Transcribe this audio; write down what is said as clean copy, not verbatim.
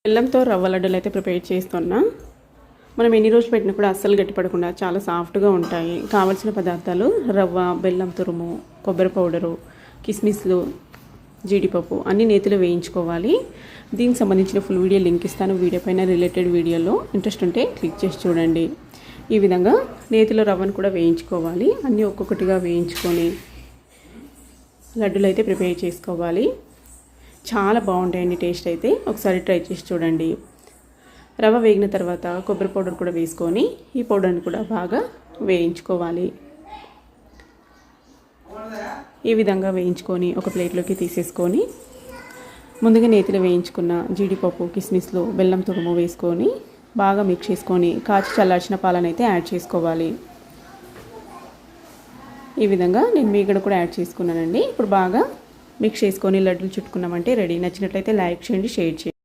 బెల్లంతో రవ్వ లడ్డూలు అయితే ప్రిపేర్ చేస్తున్నా. మనం ఎన్ని రోజులు పెట్టినా కూడా అస్సలు గట్టిపడకుండా చాలా సాఫ్ట్గా ఉంటాయి. కావాల్సిన పదార్థాలు రవ్వ, బెల్లం తురుము, కొబ్బరి పౌడరు, కిస్మిస్లు, జీడిపప్పు అన్ని నేతిలో వేయించుకోవాలి. దీనికి సంబంధించిన ఫుల్ వీడియో లింక్ ఇస్తాను వీడియో పైన. రిలేటెడ్ వీడియోలో ఇంట్రెస్ట్ ఉంటే క్లిక్ చేసి చూడండి. ఈ విధంగా నేతిలో రవ్వను కూడా వేయించుకోవాలి. అన్నీ ఒక్కొక్కటిగా వేయించుకొని లడ్డూలు అయితే ప్రిపేర్ చేసుకోవాలి. చాలా బాగుంటాయండి టేస్ట్ అయితే. ఒకసారి ట్రై చేసి చూడండి. రవ్వ వేగిన తర్వాత కొబ్బరి పౌడర్ కూడా వేసుకొని ఈ పౌడర్ని కూడా బాగా వేయించుకోవాలి. ఈ విధంగా వేయించుకొని ఒక ప్లేట్లోకి తీసేసుకొని ముందుగా నేతిలో వేయించుకున్న జీడిపప్పు, కిస్మిస్లు, బెల్లం తురుము వేసుకొని బాగా మిక్స్ చేసుకొని కాచి చల్లార్చిన పాలను అయితే యాడ్ చేసుకోవాలి. ఈ విధంగా నేను మీగడ కూడా యాడ్ చేసుకున్నానండి. ఇప్పుడు బాగా మిక్స్ చేసుకొని లడ్డూలు చుట్టుకున్నామంటే రెడీ. నచ్చినట్లయితే లైక్ చేయండి, షేర్ చేయండి.